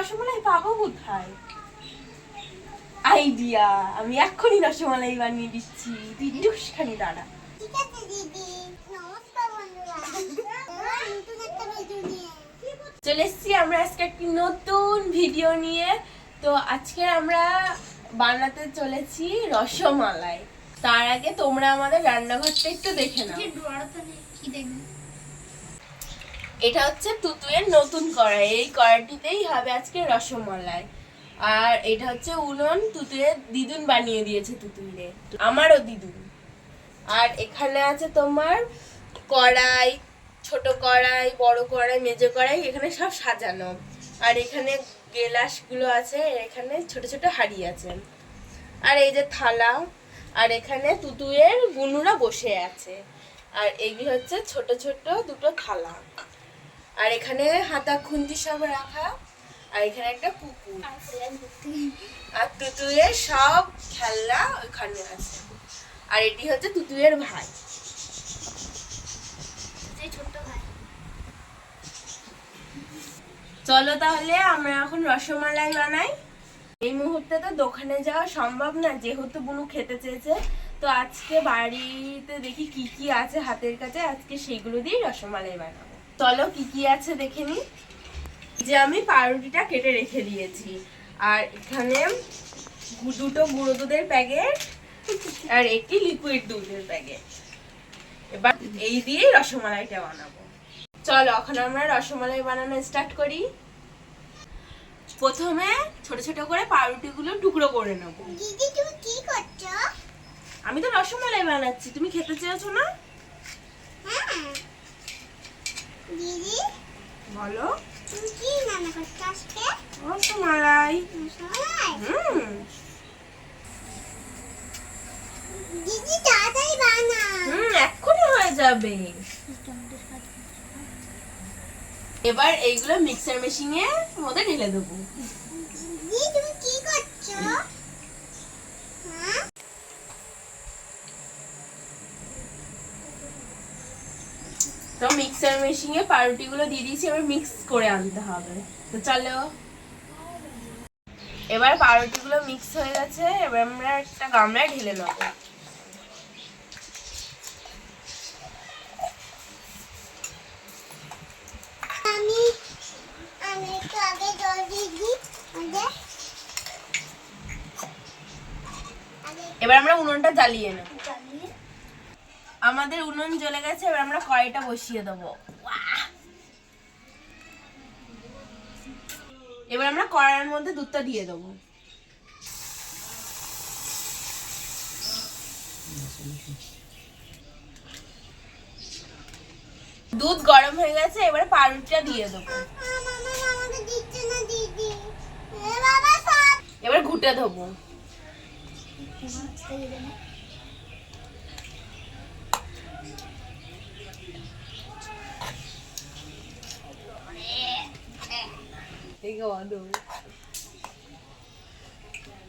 রসমালাই পাবো কোথায়? আইডিয়া, আমি এক্ষুনি রসমালাই বানিয়ে দিচ্ছি, তুই একটুখানি দাঁড়া। ঠিক আছে দিদি। নমস্কার বন্ধুরা, নতুন একটা ভিডিও নিয়ে চলে এসেছি আমরা আজকে একটি নতুন ভিডিও নিয়ে। তো আজকে আমরা বানাতে চলেছি রসমালাই। তার আগে তোমরা আমাদের রান্নাঘরটা একটু দেখে নাও। এটা হচ্ছে তুতুয়ের নতুন কড়াই, এই কড়াইটিতেই হবে আজকে রসমালাই। আর এটা হচ্ছে উনুন, তুতুয়ের দিদুন বানিয়ে দিয়েছে তুতুইরে, আমারও দিদুন। আর এখানে আছে তোমার কড়াই, ছোট কড়াই, বড় কড়াই, মেজো কড়াই, এখানে সব সাজানো। আর এখানে গ্লাসগুলো আছে, এখানে ছোট ছোট হাঁড়ি আছে। আর এই যে থালা, আর এখানে তুতুয়ের বুনুরা বসে আছে। আর এইগুলো হচ্ছে ছোট ছোট দুটো থালা। আর এখানে হাতা খুন্তি সব রাখা। আর এখানে একটা পুকুর। আর তুতুয়ের সব খেলনা ওখানে আছে। আর এটি হচ্ছে তুতুয়ের ভাই, ছোট্ট ভাই। চলো তাহলে আমরা এখন রসমালাই বানাই। এই মুহূর্তে তো দোকানে যাওয়া সম্ভব না, যেহেতু বুনু খেতে চেয়েছে। তো আজকে বাড়িতে দেখি কি কি আছে হাতের কাছে, আজকে সেগুলো দিয়ে রসমালাই বানাবো। চলো কি কি আছে দেখে নি। যে আমি পাউরুটিটা কেটে রেখে দিয়েছি, আর এখানে দুটো গুঁড়ো দুধের প্যাকেট আর একটি লিকুইড দুধের প্যাকেট। এবার এই দিয়ে রসমালাইটা বানাবো। চলো এখন আমরা রসমালাই বানানো স্টার্ট করি। প্রথমে ছোট ছোট করে পাউরুটিগুলো টুকরো করে নেব। দিদি তুমি কি করছো? আমি তো রসমালাই বানাচ্ছি, তুমি খেতে চেয়েছো না? হ্যাঁ দিদি, বলো তুমি কি রান্না করছো আজকে? রসমালাই। রসমালাই? দিদি তাড়াতাড়ি বানাও। এক্ষুনি হয়ে যাবে। এবার এইগুলো মিক্সার মেশিনে মধ্যে ঢেলে দেবো। দিদি তুমি কি করছো? হ্যাঁ তো মিক্সার মেশিনে পাউরুটিগুলো দিয়ে দিয়েছি, এবার মিক্স করে আনতে হবে। তো চলো, এবার পাউরুটিগুলো মিক্স হয়ে গেছে, এবার আমরা একটা গামলায় ঢেলে নেব। আমি একটু আগে জল দিয়ে দিই। এবার আমরা উনুনটা জ্বালিয়ে নেব। আমাদের উনুন জ্বলে গেছে, এবার আমরা কড়াইটা বসিয়ে দেবো। এবার আমরা কড়াইয়ের মধ্যে দুধটা দিয়ে দেবো। দুধ গরম হয়ে গেছে, এবার পাউরুটিটা দিয়ে দেবো। আমাকে দিচ্ছে না দিদি। এ বাবা সব এবার ঘুটে দেবো।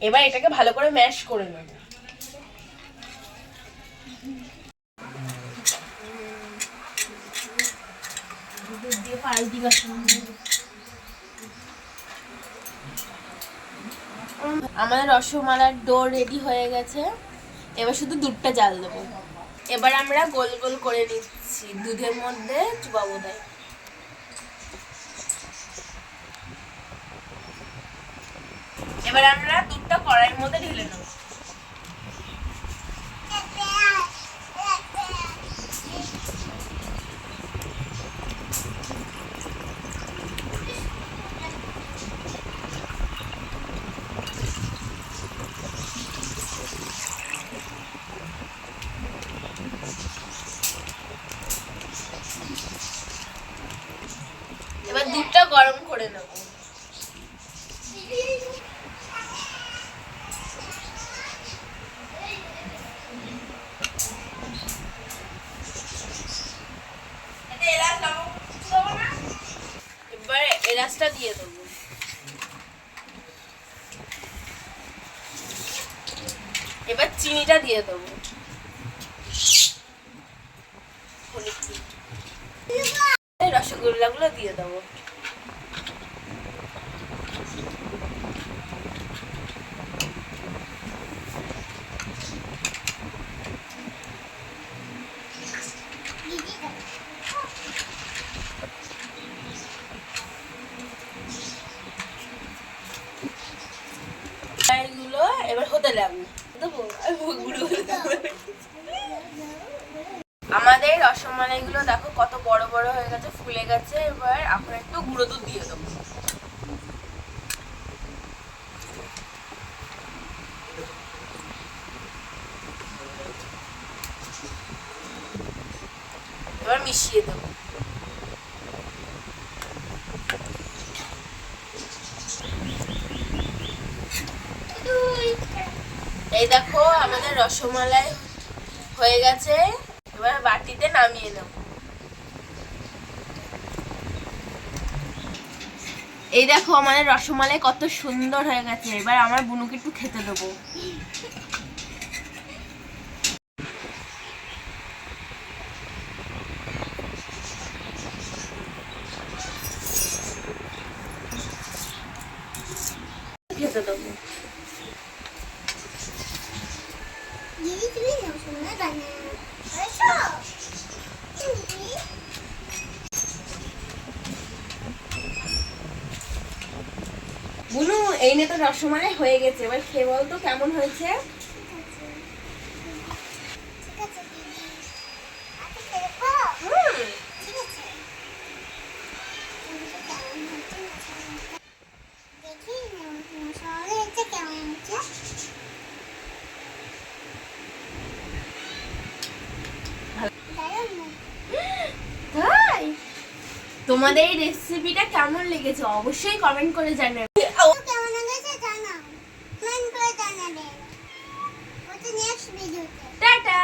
এবার এটাকে ভালো করে ম্যাশ করে নেব। আমাদের রসমালাইর ডো রেডি হয়ে গেছে, এবার শুধু দুধটা জাল দেবো। এবার আমরা গোল গোল করে নিচ্ছি, দুধের মধ্যে চুবাবো। তাই এবার আমরা দুধটা কড়াইয়ের মধ্যে ঢেলে নেব। এবার দুধটা গরম করে নেব। এবার এবার এলাচটা দিয়ে দেবো। এবার চিনিটা দিয়ে দেবো। রসগোল্লাগুলো দিয়ে দেবো। এগুলো এবার হতে লাগবে। আমাদের রসমালাইগুলো দেখো কত বড় বড় হয়ে গেছে, ফুলে গেছে। এবার এখন একটু গুঁড়ো দুধ দিয়ে দেবো। এবার মিশিয়ে দেবো। এই দেখো আমাদের রসমালাই হয়ে গেছে। এবার বাটিতে নামিয়ে নেব। এই দেখো আমাদের রসমালাই কত সুন্দর হয়ে গেছে। এবার আমার বুনুকে একটু খেতে দেবো। খেতে দেবো। দিদি তুমি রসমালাই বানাচ্ছো? বুনু এই নে তো রসমালাই হয়ে গেছে। এবার খেয়ে বলতো কেমন হয়েছে। ঠিক আছে দিদি, আচ্ছা খেলবো? ঠিক আছে। দেখি রসমালাই হচ্ছে কেমন হচ্ছে। দারুণ না? তাই তোমাদের এই রেসিপিটা কেমন লেগেছে অবশ্যই কমেন্ট করে জানাবে। কেমন লেগেছে জানাও, কমেন্ট করে জানাবে। নেক্সট ভিডিওতে টাটা।